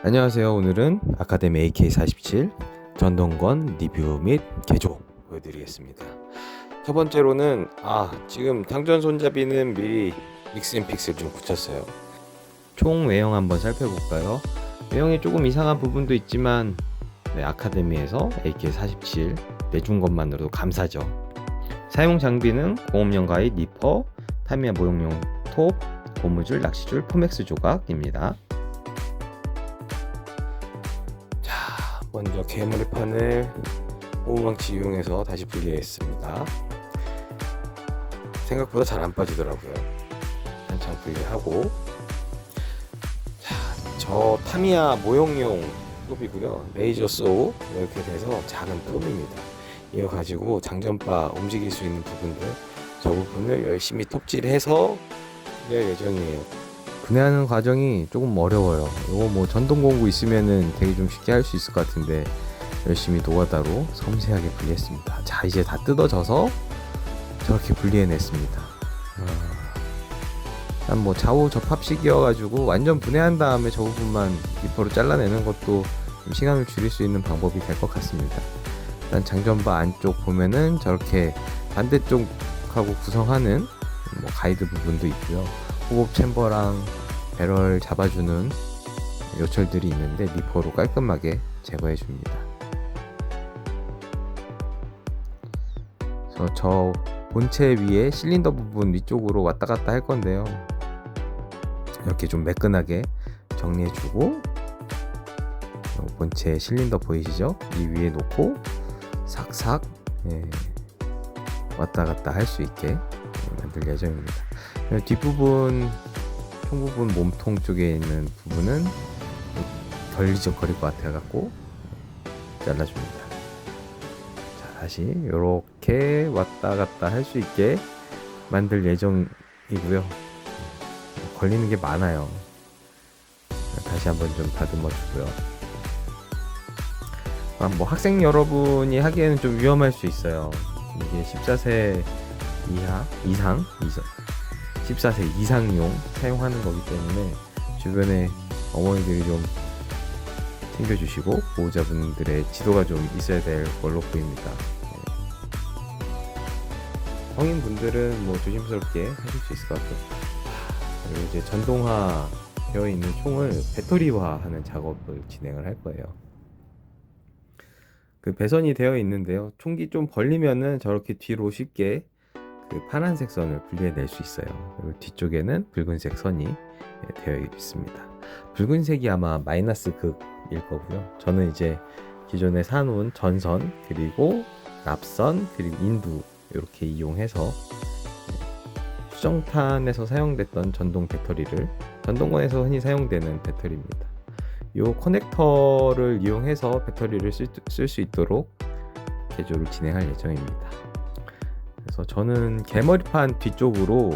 안녕하세요. 오늘은 아카데미 AK47 전동건 리뷰 및 개조 보여드리겠습니다. 첫 번째로는 지금 당전 손잡이는 미리 믹스앤픽스를 좀 붙였어요. 총 외형 한번 살펴볼까요? 외형이 조금 이상한 부분도 있지만 아카데미에서 AK47 내준 것만으로도 감사죠. 사용 장비는 공업용 가이드, 니퍼, 타미야 모형용 톱, 고무줄, 낚시줄, 포맥스 조각입니다. 먼저 개머리판을 고무망치 이용해서 다시 분리했습니다. 생각보다 잘 안 빠지더라고요. 한창 분리하고, 저 타미야 모형용 톱이고요. 레이저 쏘 이렇게 돼서 작은 톱입니다. 이거 가지고 장전바 움직일 수 있는 부분들, 저 부분을 열심히 톱질해서 낼 예정이에요. 분해하는 과정이 조금 어려워요. 이거 뭐 전동 공구 있으면은 되게 좀 쉽게 할 수 있을 것 같은데 열심히 노가다로 섬세하게 분리했습니다. 자, 이제 다 뜯어져서 저렇게 분리해냈습니다. 일단 뭐 좌우 접합식이어가지고 완전 분해한 다음에 저 부분만 리퍼로 잘라내는 것도 좀 시간을 줄일 수 있는 방법이 될 것 같습니다. 일단 장전바 안쪽 보면은 저렇게 반대쪽하고 구성하는 뭐 가이드 부분도 있고요. 호흡 챔버랑 배럴 잡아주는 요철들이 있는데 리퍼로 깔끔하게 제거해 줍니다. 그래서 저 본체 위에 실린더 부분 위쪽으로 왔다 갔다 할 건데요. 이렇게 좀 매끈하게 정리해 주고, 본체 실린더 보이시죠? 이 위에 놓고 삭삭 왔다 갔다 할 수 있게 만들 예정입니다. 뒷부분, 총부분 몸통 쪽에 있는 부분은 덜 지적거릴 것 같아갖고 잘라줍니다. 자, 다시 이렇게 왔다 갔다 할 수 있게 만들 예정이고요. 걸리는 게 많아요. 다시 한번 좀 다듬어 주고요. 뭐 학생 여러분이 하기에는 좀 위험할 수 있어요. 이게 14세 이상 14세 이상용 사용하는 거기 때문에 주변에 어머니들이 좀 챙겨주시고 보호자분들의 지도가 좀 있어야 될 걸로 보입니다. 성인분들은 뭐 조심스럽게 하실 수 있을 것 같아요. 그리고 이제 전동화 되어 있는 총을 배터리화하는 작업을 진행을 할 거예요. 그 배선이 되어 있는데요. 총기 좀 벌리면은 저렇게 뒤로 쉽게 그 파란색 선을 분리해낼 수 있어요. 그리고 뒤쪽에는 붉은색 선이 되어 있습니다. 붉은색이 아마 마이너스 극일 거고요. 저는 이제 기존에 사놓은 전선, 그리고 납선, 그리고 인두 이렇게 이용해서 수정탄에서 사용됐던 전동 배터리를 전동건에서 흔히 사용되는 배터리입니다. 이 커넥터를 이용해서 배터리를 쓸 수 있도록 개조를 진행할 예정입니다. 그래서 저는 개머리판 뒤쪽으로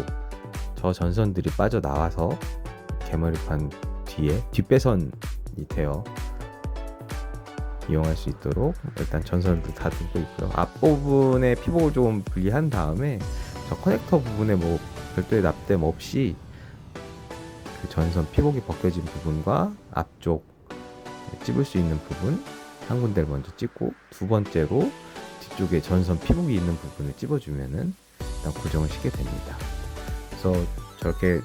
저 전선들이 빠져나와서 개머리판 뒤에 뒷배선이 되어 이용할 수 있도록 일단 전선도 다듬고 있고요. 앞부분에 피복을 좀 분리한 다음에 저 커넥터 부분에 뭐 별도의 납땜 없이 그 전선 피복이 벗겨진 부분과 앞쪽 찝을 수 있는 부분 한 군데를 먼저 찝고, 두 번째로 뒤쪽에 전선 피복이 있는 부분을 찝어주면은 일단 고정을 시게 됩니다. 그래서 저렇게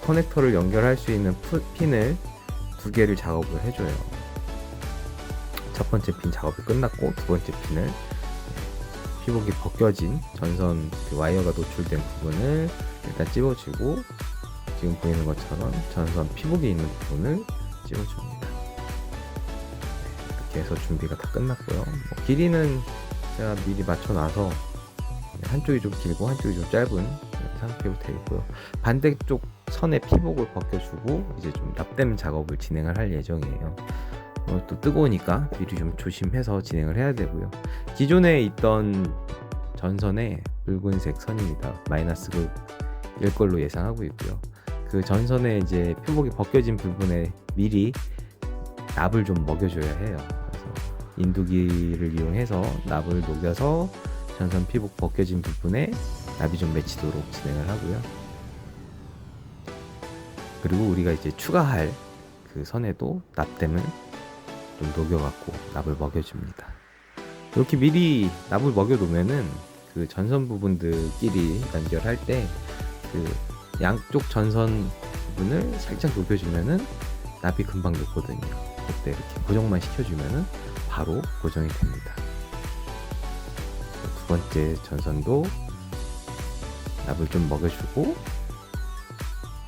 커넥터를 연결할 수 있는 핀을 두 개를 작업을 해줘요. 첫 번째 핀 작업이 끝났고, 두 번째 핀을 피복이 벗겨진 전선 그 와이어가 노출된 부분을 일단 찝어주고, 지금 보이는 것처럼 전선 피복이 있는 부분을 찝어줍니다. 이렇게 해서 준비가 다 끝났고요. 길이는 제가 미리 맞춰놔서 한쪽이 좀 길고 한쪽이 좀 짧은 상태로 되어 있고요. 반대쪽 선의 피복을 벗겨주고 이제 좀 납땜 작업을 진행을 할 예정이에요. 또 뜨거우니까 미리 좀 조심해서 진행을 해야 되고요. 기존에 있던 전선에 붉은색 선입니다. 마이너스 극일 걸로 예상하고 있고요. 그 전선에 이제 피복이 벗겨진 부분에 미리 납을 좀 먹여줘야 해요. 그래서 인두기를 이용해서 납을 녹여서 전선 피복 벗겨진 부분에 납이 좀 맺히도록 진행을 하고요. 그리고 우리가 이제 추가할 그 그 선에도 납땜을 좀 녹여갖고 납을 먹여줍니다. 이렇게 미리 납을 먹여놓으면은 그 전선 부분들끼리 연결할 때 그 양쪽 전선 부분을 살짝 녹여주면은 납이 금방 녹거든요. 그때 이렇게 고정만 시켜주면은 바로 고정이 됩니다. 두 번째 전선도 납을 좀 먹여주고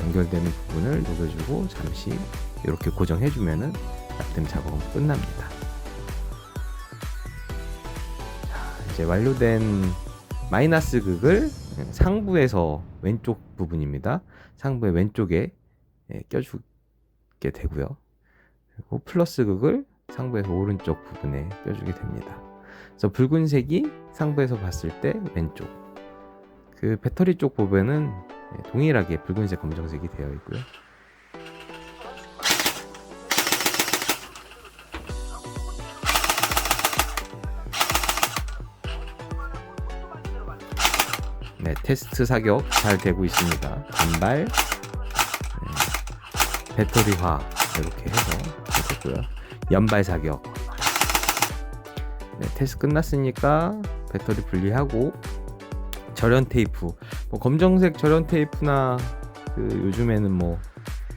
연결되는 부분을 녹여주고 잠시 이렇게 고정해주면은 납땜 작업은 끝납니다. 자, 이제 완료된 마이너스 극을 상부에서 왼쪽 부분입니다. 상부의 왼쪽에 껴주게 되고요. 그리고 플러스 극을 상부에서 오른쪽 부분에 껴주게 됩니다. 그래서 붉은색이 상부에서 봤을 때 왼쪽, 그 배터리 쪽 부분은 동일하게 붉은색, 검정색이 되어 있고요. 네, 테스트 사격 잘 되고 있습니다. 단발, 배터리화 이렇게 해서 됐고요. 연발 사격. 네, 테스트 끝났으니까 배터리 분리하고 절연 테이프. 뭐 검정색 절연 테이프나 그 요즘에는 뭐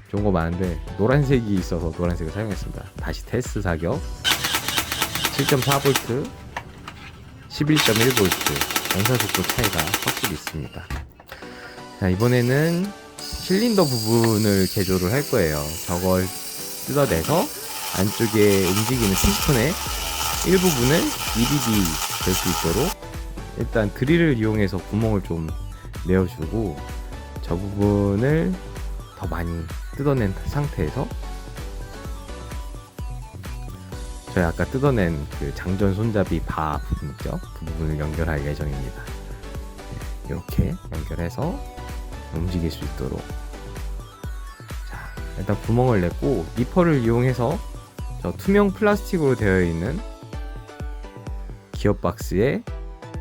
좋은 거 많은데 노란색이 있어서 노란색을 사용했습니다. 다시 테스트 사격. 7.4V, 11.1V. 전사 속도 차이가 확실히 있습니다. 자, 이번에는 실린더 부분을 개조를 할 거예요. 저걸 뜯어내서 안쪽에 움직이는 피스톤의 일부분을 EBB 될 수 있도록 일단 드릴을 이용해서 구멍을 좀 내어주고 저 부분을 더 많이 뜯어낸 상태에서 저희 아까 뜯어낸 그 장전 손잡이 바 부분 있죠? 그 부분을 연결할 예정입니다. 이렇게 연결해서 움직일 수 있도록. 자, 일단 구멍을 냈고 니퍼를 이용해서 저 투명 플라스틱으로 되어 있는 기어박스의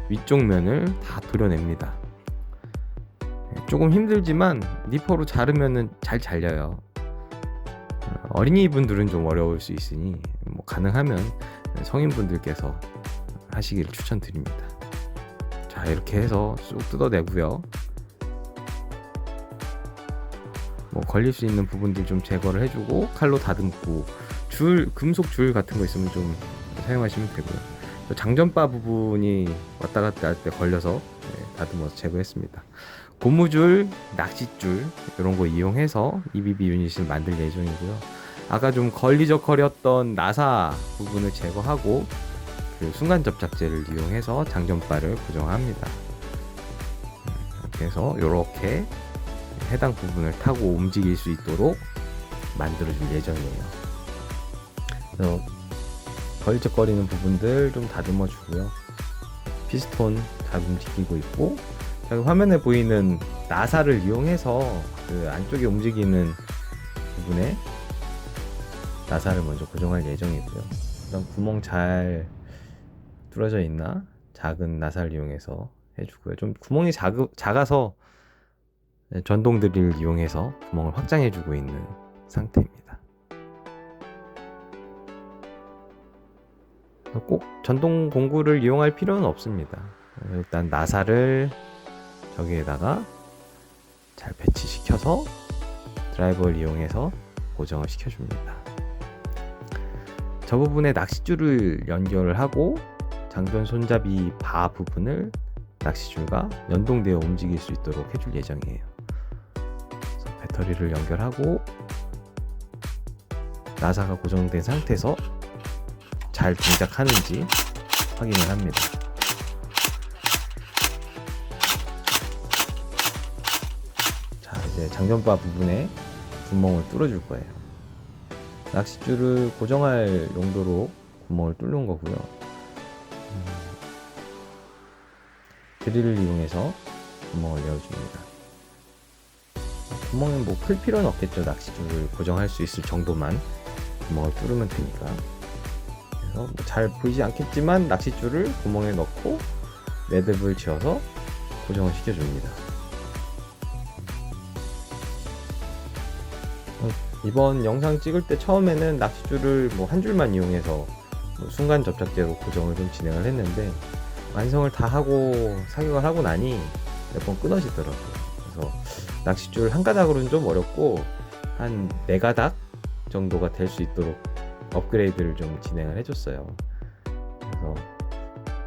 위쪽 면을 다 도려냅니다. 조금 힘들지만 니퍼로 자르면은 잘 잘려요. 어린이분들은 좀 어려울 수 있으니 뭐 가능하면 성인분들께서 하시기를 추천드립니다. 자, 이렇게 해서 쑥 뜯어내고요. 뭐 걸릴 수 있는 부분들 좀 제거를 해주고 칼로 다듬고 금속 줄 같은 거 있으면 좀 사용하시면 되고요. 장전바 부분이 왔다 갔다 할 때 걸려서 다듬어서 제거했습니다. 고무줄, 낚싯줄 이런 거 이용해서 EBB 유닛을 만들 예정이고요. 아까 좀 걸리적거렸던 나사 부분을 제거하고 그 순간 접착제를 이용해서 장전바를 고정합니다. 이렇게 해서 이렇게 해당 부분을 타고 움직일 수 있도록 만들어줄 예정이에요. 그래서 걸리적거리는 부분들 좀 다듬어 주고요. 피스톤 잘 움직이고 있고 여기 화면에 보이는 나사를 이용해서 그 안쪽에 움직이는 부분에 나사를 먼저 고정할 예정이고요. 그다음 구멍 잘 뚫어져 있나 작은 나사를 이용해서 해주고요. 좀 구멍이 작아서 전동 드릴을 이용해서 구멍을 확장해주고 있는 상태입니다. 꼭 전동 공구를 이용할 필요는 없습니다. 일단 나사를 저기에다가 잘 배치시켜서 드라이버를 이용해서 고정을 시켜줍니다. 저 부분에 낚싯줄을 연결을 하고 장전 손잡이 바 부분을 낚싯줄과 연동되어 움직일 수 있도록 해줄 예정이에요. 그래서 배터리를 연결하고 나사가 고정된 상태에서 잘 동작하는지 확인을 합니다. 자, 이제 장전바 부분에 구멍을 뚫어줄 거예요. 낚싯줄을 고정할 용도로 구멍을 뚫는 거고요. 드릴을 이용해서 구멍을 내어줍니다. 구멍은 뭐 클 필요는 없겠죠. 낚싯줄을 고정할 수 있을 정도만 구멍을 뚫으면 되니까. 그래서 잘 보이지 않겠지만 낚싯줄을 구멍에 넣고 매듭을 지어서 고정을 시켜줍니다. 이번 영상 찍을 때 처음에는 낚싯줄을 뭐 한 줄만 이용해서 뭐 순간 접착제로 고정을 좀 진행을 했는데, 완성을 다 하고 사격을 하고 나니 몇 번 끊어지더라고요. 그래서 낚싯줄 한 가닥으로는 좀 어렵고 한 4가닥 정도가 될 수 있도록 업그레이드를 좀 진행을 해줬어요. 그래서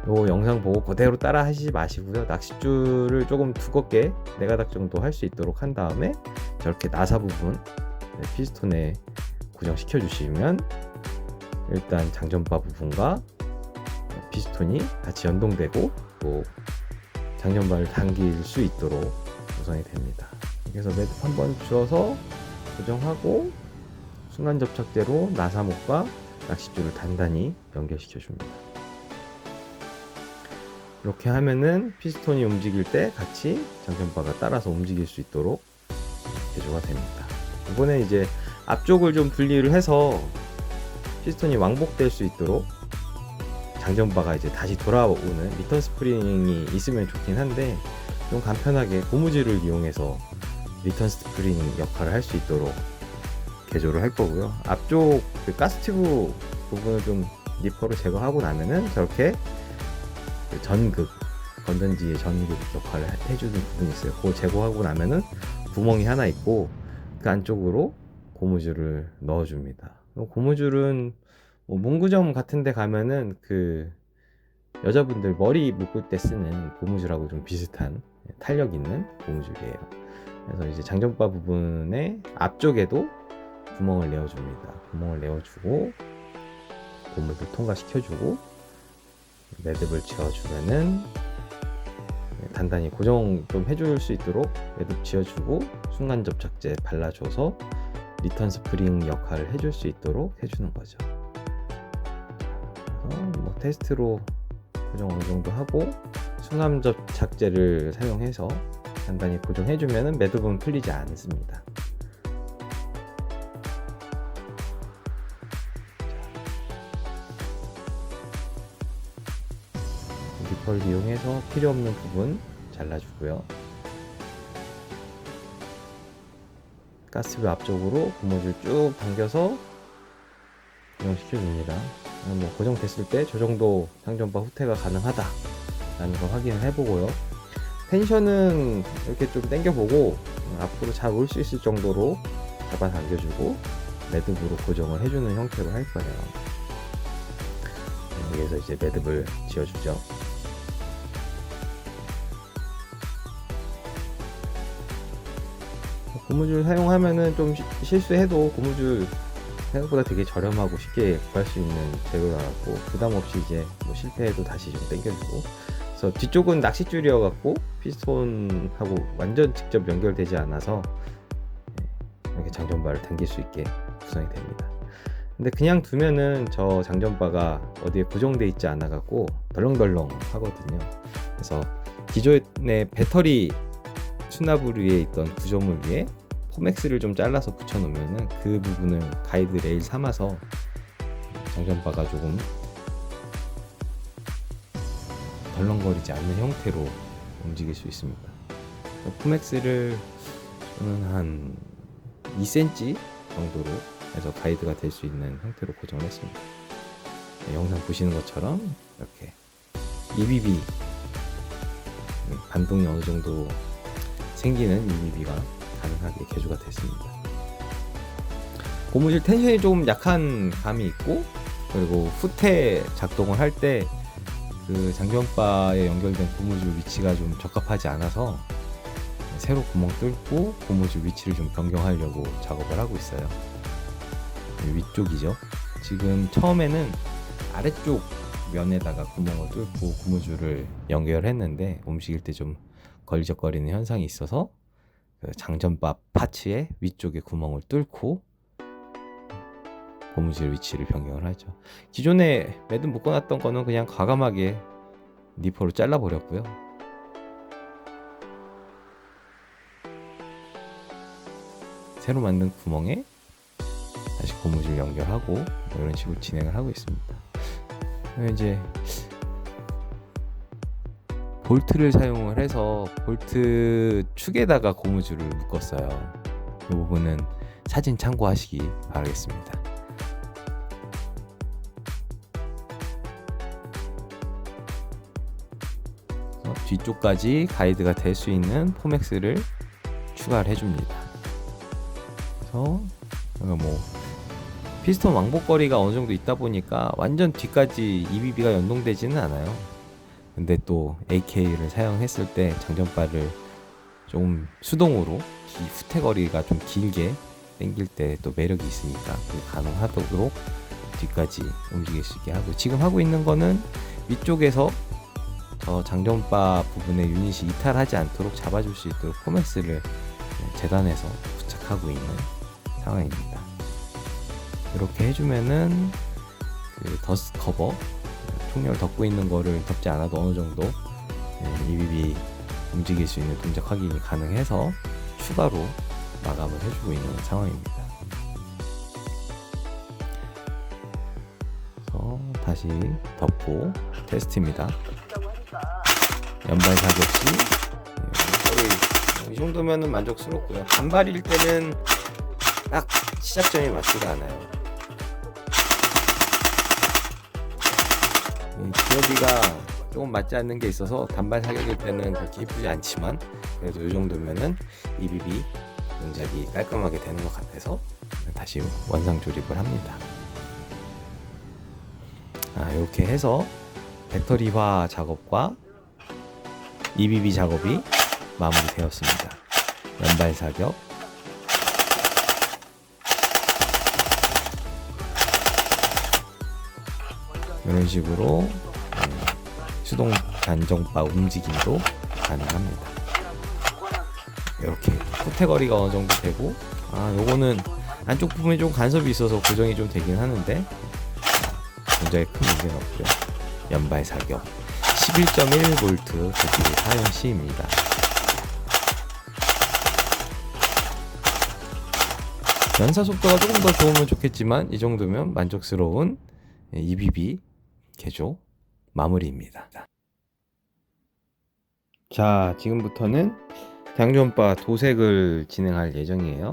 요 영상 보고 그대로 따라 하시지 마시고요. 낚싯줄을 조금 두껍게 4가닥 정도 할 수 있도록 한 다음에 저렇게 나사 부분 피스톤에 고정시켜 주시면 일단 장전바 부분과 피스톤이 같이 연동되고 또 장전바를 당길 수 있도록 구성이 됩니다. 그래서 매듭 한번 주어서 고정하고 순간 접착제로 나사목과 낚싯줄을 단단히 연결시켜 줍니다. 이렇게 하면은 피스톤이 움직일 때 같이 장전바가 따라서 움직일 수 있도록 개조가 됩니다. 이번에 이제 앞쪽을 좀 분리를 해서 피스톤이 왕복될 수 있도록 장전바가 이제 다시 돌아오는 리턴 스프링이 있으면 좋긴 한데, 좀 간편하게 고무줄을 이용해서 리턴 스프링 역할을 할 수 있도록 개조를 할 거고요. 앞쪽 그 가스 튜브 부분을 좀 니퍼로 제거하고 나면은 저렇게 그 전극, 건전지의 전극 역할을 해주는 부분이 있어요. 그거 제거하고 나면은 구멍이 하나 있고 그 안쪽으로 고무줄을 넣어줍니다. 고무줄은 뭐 문구점 같은 데 가면은 그 여자분들 머리 묶을 때 쓰는 고무줄하고 좀 비슷한 탄력 있는 고무줄이에요. 그래서 이제 장전바 부분의 앞쪽에도 구멍을 내어줍니다. 구멍을 내어주고 고무줄 통과시켜주고 매듭을 지어주면은 단단히 고정 좀 해줄 수 있도록 매듭 지어주고 순간 접착제 발라줘서 리턴 스프링 역할을 해줄 수 있도록 해주는 거죠. 그래서 뭐 테스트로 고정 어느 정도 하고 순간 접착제를 사용해서 단단히 고정해주면은 매듭은 풀리지 않습니다. 리퍼를 이용해서 필요 없는 부분 잘라주고요. 가스뷰 앞쪽으로 고무줄 쭉 당겨서 고정시켜줍니다. 뭐 고정됐을 때 저 정도 장전바 후퇴가 가능하다 라는 걸 확인을 해보고요. 텐션은 이렇게 좀 당겨보고 앞으로 잘 올 수 있을 정도로 잡아 당겨주고 매듭으로 고정을 해주는 형태로 할 거예요. 여기에서 이제 매듭을 지어주죠. 고무줄 사용하면은 좀 실수해도 고무줄 생각보다 되게 저렴하고 쉽게 구할 수 있는 재료라 갖고 부담 없이 이제 뭐 실패해도 다시 좀 당겨주고. 그래서 뒤쪽은 낚싯줄이어 갖고 피스톤하고 완전 직접 연결되지 않아서 이렇게 장전바를 당길 수 있게 구성이 됩니다. 근데 그냥 두면은 저 장전바가 어디에 고정돼 있지 않아 갖고 덜렁덜렁 하거든요. 그래서 기존의 배터리 수납을 위해 있던 구조물 위에 포맥스를 좀 잘라서 붙여 놓으면은 그 부분을 가이드 레일 삼아서 장전바가 조금 덜렁거리지 않는 형태로 움직일 수 있습니다. 포맥스를 저는 한 2cm 정도로 해서 가이드가 될 수 있는 형태로 고정했습니다. 영상 보시는 것처럼 이렇게 EBB 반동이 어느 정도 생기는 EBB가 가능하게 개조가 됐습니다. 고무줄 텐션이 조금 약한 감이 있고, 그리고 후퇴 작동을 할 때 그 장전바에 연결된 고무줄 위치가 좀 적합하지 않아서 새로 구멍 뚫고 고무줄 위치를 좀 변경하려고 작업을 하고 있어요. 위쪽이죠. 지금 처음에는 아래쪽 면에다가 구멍을 뚫고 고무줄을 연결했는데 움직일 때 좀 걸리적거리는 현상이 있어서 그 장전바 파츠의 위쪽에 구멍을 뚫고 고무줄 위치를 변경을 하죠. 기존에 매듭 묶어놨던 거는 그냥 과감하게 니퍼로 잘라버렸고요. 새로 만든 구멍에 다시 고무줄 연결하고 뭐 이런 식으로 진행을 하고 있습니다. 이제 볼트를 사용을 해서 볼트 축에다가 고무줄을 묶었어요. 이 부분은 사진 참고하시기 바라겠습니다. 뒤쪽까지 가이드가 될 수 있는 포맥스를 추가를 해줍니다. 그래서 뭐 피스톤 왕복거리가 어느 정도 있다 보니까 완전 뒤까지 EBB가 연동되지는 않아요. 근데 또 AK를 사용했을 때 장전바를 좀 수동으로 후퇴거리가 좀 길게 당길 때 또 매력이 있으니까 가능하도록 뒤까지 움직일 수 있게 하고, 지금 하고 있는 거는 위쪽에서 저 장전바 부분의 유닛이 이탈하지 않도록 잡아줄 수 있도록 포맥스를 재단해서 부착하고 있는 상황입니다. 이렇게 해주면은 그 더스트 커버, 총열 덮고 있는 거를 덮지 않아도 어느 정도 EBB 움직일 수 있는 동작 확인이 가능해서 추가로 마감을 해주고 있는 상황입니다. 그래서 다시 덮고 테스트입니다. 연발 사격 시 이 정도면은 만족스럽고요. 단발일 때는 딱 시작점이 맞지가 않아요. 기어비가 조금 맞지 않는 게 있어서 단발 사격일 때는 그렇게 이쁘지 않지만 그래도 이 정도면은 EBB 동작이 깔끔하게 되는 것 같아서 다시 원상 조립을 합니다. 이렇게 해서 배터리화 작업과 EBB 작업이 마무리되었습니다. 연발 사격, 이런 식으로 수동 단정바 움직임도 가능합니다. 이렇게 후퇴거리가 어느 정도 되고, 요거는 안쪽 부분에 좀 간섭이 있어서 고정이 좀 되긴 하는데 굉장히 큰 문제는 없고요. 연발 사격 11.1V 조직의 사용 시입니다. 연사 속도가 조금 더 좋으면 좋겠지만 이 정도면 만족스러운 EBB 개조 마무리입니다. 자, 지금부터는 장전바 도색을 진행할 예정이에요.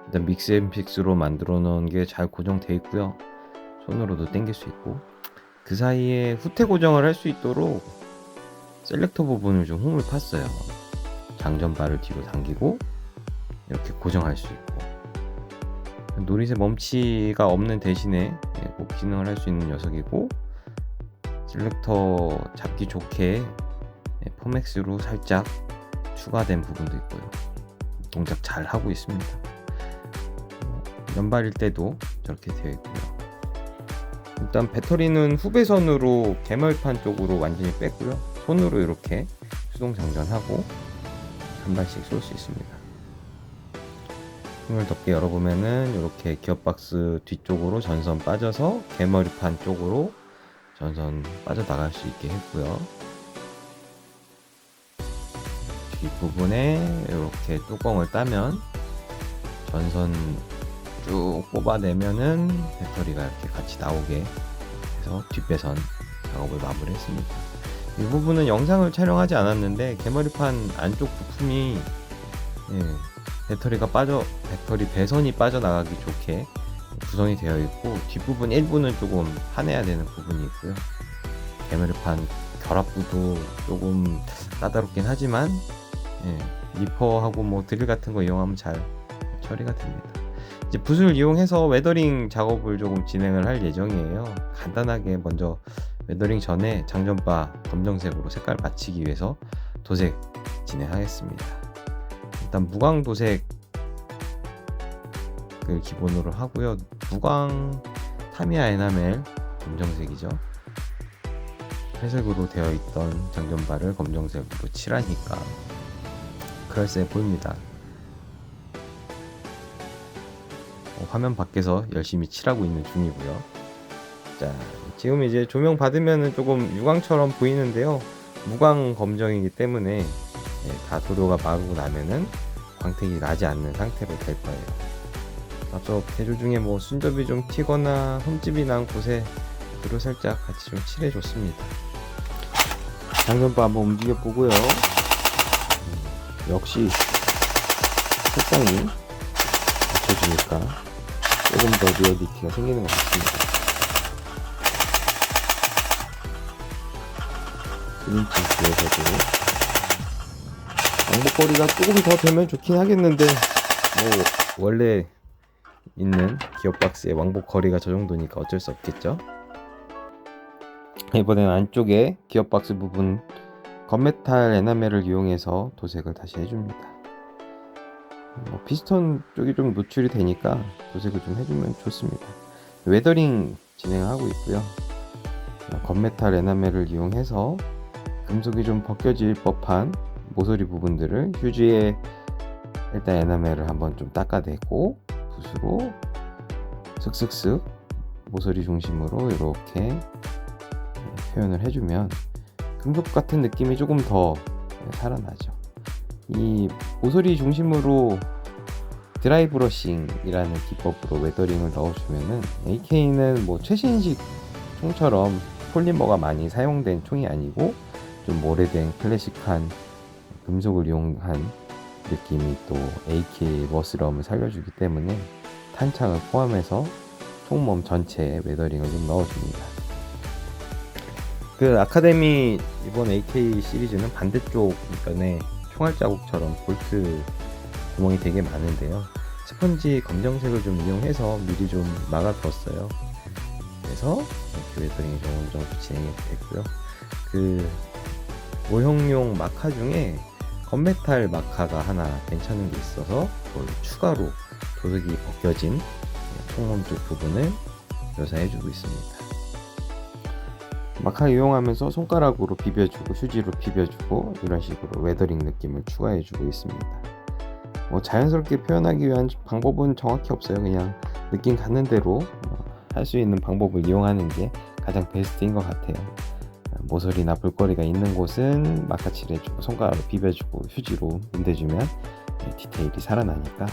일단 믹스앤픽스로 만들어 놓은 게 잘 고정되어 있고요. 손으로도 당길 수 있고, 그 사이에 후퇴 고정을 할 수 있도록 셀렉터 부분을 좀 홈을 팠어요. 장전바를 뒤로 당기고 이렇게 고정할 수 있고, 노릿의 멈치가 없는 대신에 꼭 기능을 할 수 있는 녀석이고, 셀렉터 잡기 좋게 포맥스로 살짝 추가된 부분도 있고요. 동작 잘 하고 있습니다. 연발일 때도 저렇게 되어 있고요. 일단 배터리는 후배선으로 개멀판 쪽으로 완전히 뺐고요. 손으로 이렇게 수동 장전하고 한 발씩 쏠 수 있습니다. 손을 덮게 열어보면은 이렇게 기어박스 뒤쪽으로 전선 빠져서 개머리판 쪽으로 전선 빠져나갈 수 있게 했고요. 뒷부분에 이렇게 뚜껑을 따면 전선 쭉 뽑아내면은 배터리가 이렇게 같이 나오게 해서 뒷배선 작업을 마무리했습니다. 이 부분은 영상을 촬영하지 않았는데 개머리판 안쪽 부품이 배터리 배선이 빠져나가기 좋게 구성이 되어 있고, 뒷부분 일부는 조금 파내야 되는 부분이 있고요. 개머리판 결합부도 조금 까다롭긴 하지만 리퍼하고 뭐 드릴 같은 거 이용하면 잘 처리가 됩니다. 이제 붓을 이용해서 웨더링 작업을 조금 진행을 할 예정이에요. 간단하게 먼저 웨더링 전에 장전바 검정색으로 색깔 맞추기 위해서 도색 진행하겠습니다. 일단 무광 도색을 기본으로 하고요. 무광 타미야 에나멜 검정색이죠. 회색으로 되어 있던 장전바를 검정색으로 칠하니까 그럴싸해 보입니다. 화면 밖에서 열심히 칠하고 있는 중이고요. 자, 지금 이제 조명 받으면 조금 유광처럼 보이는데요. 무광 검정이기 때문에 다 도료가 마르고 나면은 광택이 나지 않는 상태로 될 거예요. 앞서 개조 중에 뭐 순접이 좀 튀거나 흠집이 난 곳에 도료 살짝 같이 좀 칠해줬습니다. 장전바 한번 움직여 보고요. 역시 색상이 바꿔주니까 조금 더 리얼리티가 생기는 것 같습니다. 1인치 뒤에서도 왕복거리가 조금 더 되면 좋긴 하겠는데 뭐 원래 있는 기어박스의 왕복거리가 저 정도니까 어쩔 수 없겠죠. 이번엔 안쪽에 기어박스 부분 건메탈 에나멜을 이용해서 도색을 다시 해줍니다. 피스톤 쪽이 좀 노출이 되니까 도색을 좀 해주면 좋습니다. 웨더링 진행하고 있고요. 건메탈 에나멜을 이용해서 금속이 좀 벗겨질 법한 모서리 부분들을 휴지에 일단 에나멜을 한번 좀 닦아내고 붓으로 슥슥슥 모서리 중심으로 이렇게 표현을 해주면 금속 같은 느낌이 조금 더 살아나죠. 이 모서리 중심으로 드라이 브러싱이라는 기법으로 웨더링을 넣어주면은 AK는 뭐 최신식 총처럼 폴리머가 많이 사용된 총이 아니고 좀 오래된 클래식한 금속을 이용한 느낌이 또 AK의 멋스러움을 살려주기 때문에 탄창을 포함해서 총몸 전체에 웨더링을 좀 넣어줍니다. 그 아카데미 이번 AK 시리즈는 반대쪽 면에 총알 자국처럼 볼트 구멍이 되게 많은데요. 스펀지 검정색을 좀 이용해서 미리 좀 막아두었어요. 그래서 이렇게 웨더링이 좀 어느 정도 진행이 됐고요. 그 모형용 마카 중에 건메탈 마카가 하나 괜찮은 게 있어서 그걸 추가로 도색이 벗겨진 총몸 쪽 부분을 묘사해주고 있습니다. 마카 이용하면서 손가락으로 비벼주고 휴지로 비벼주고 이런 식으로 웨더링 느낌을 추가해주고 있습니다. 뭐 자연스럽게 표현하기 위한 방법은 정확히 없어요. 그냥 느낌 가는 대로 할 수 있는 방법을 이용하는 게 가장 베스트인 것 같아요. 모서리나 볼거리가 있는 곳은 마카 칠해주고 손가락으로 비벼주고 휴지로 문대주면 디테일이 살아나니까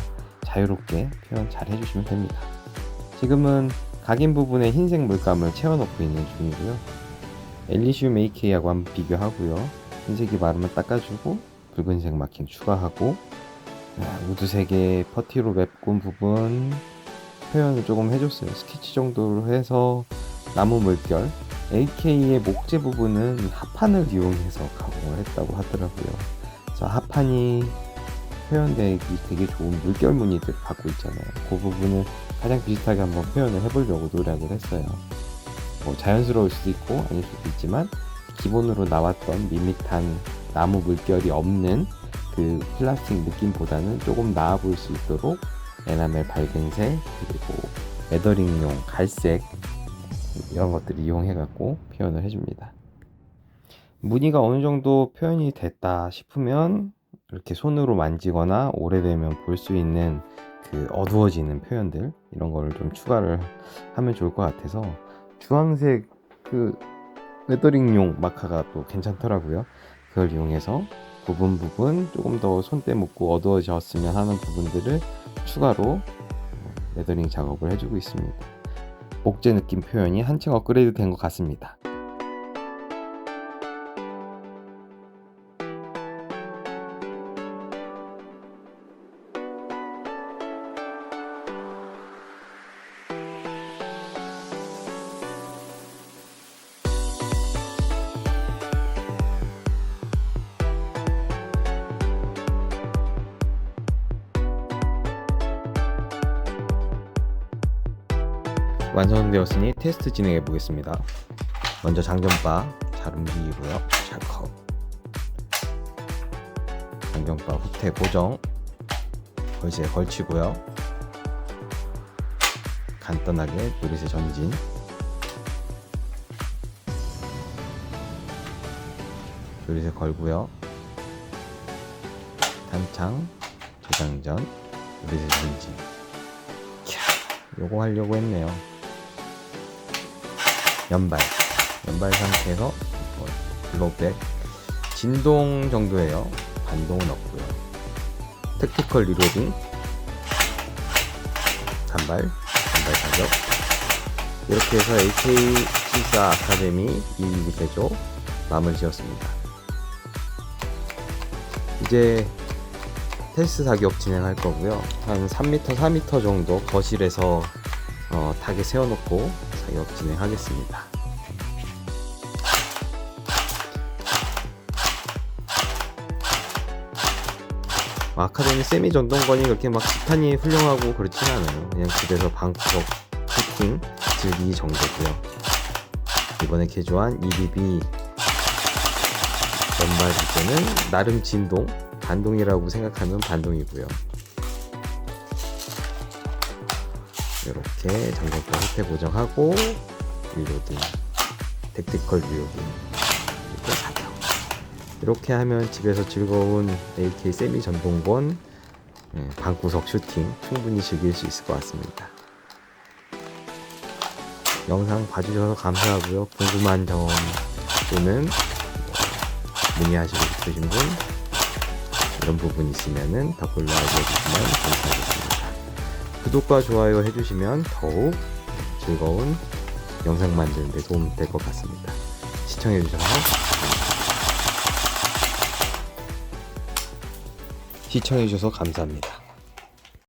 자유롭게 표현 잘 해주시면 됩니다. 지금은 각인 부분에 흰색 물감을 채워놓고 있는 중이고요. 엘리시움 AK하고 한번 비교하고요. 흰색이 마르면 닦아주고 붉은색 마킹 추가하고 우드색의 퍼티로 메꾼 부분 표현을 조금 해줬어요. 스케치 정도로 해서 나무 물결 AK의 목재 부분은 합판을 이용해서 가공을 했다고 하더라고요. 그래서 합판이 표현되기 되게 좋은 물결 무늬들 갖고 있잖아요. 그 부분을 가장 비슷하게 한번 표현을 해보려고 노력을 했어요. 뭐 자연스러울 수도 있고 아닐 수도 있지만 기본으로 나왔던 밋밋한 나무 물결이 없는 그 플라스틱 느낌보다는 조금 나아 보일 수 있도록 에나멜 밝은색 그리고 웨더링용 갈색 이런 것들을 이용해 갖고 표현을 해줍니다. 무늬가 어느 정도 표현이 됐다 싶으면 이렇게 손으로 만지거나 오래되면 볼 수 있는 그 어두워지는 표현들 이런 거를 좀 추가를 하면 좋을 것 같아서 주황색 그 웨더링용 마카가 또 괜찮더라고요. 그걸 이용해서 부분 조금 더 손때 묻고 어두워졌으면 하는 부분들을 추가로 웨더링 작업을 해주고 있습니다. 목재 느낌 표현이 한층 업그레이드 된 것 같습니다. 완성되었으니 테스트 진행해 보겠습니다. 먼저 장전바 잘 움직이고요. 찰컥. 장전바 후퇴 고정. 걸쇠 걸치고요. 간단하게 조리쇠 전진. 조리쇠 걸고요. 탄창 재장전. 조리쇠 전진. 요거 하려고 했네요. 연발 상태에서 블로백 진동 정도예요. 반동은 없고요. 택티컬 리로딩 단발 사격 이렇게 해서 AK74 아카데미 2mm 대조 마무리 지었습니다. 이제 테스트 사격 진행할 거고요. 한 3m, 4m 정도 거실에서 타겟 세워놓고 사격 진행하겠습니다. 아카데미 세미 전동건이 그렇게 막 스탄이 훌륭하고 그렇진 않아요. 그냥 집에서 방구석 슈팅 즐기기 정도고요. 이번에 개조한 EBB 연말 이제는 나름 진동, 반동이라고 생각하면 반동이고요. 이렇게 장전판 휘태 고정하고 리로드, 택티컬 리로드, 그리고 사격. 이렇게 하면 집에서 즐거운 AK 세미 전동권 방구석 슈팅 충분히 즐길 수 있을 것 같습니다. 영상 봐주셔서 감사하고요. 궁금한 점 또는 문의하시고 싶으신 분 이런 부분 있으면은 댓글로 알려주시면 감사하겠습니다. 구독과 좋아요 해주시면 더욱 즐거운 영상 만드는 데 도움 될 것 같습니다. 시청해주셔서 감사합니다.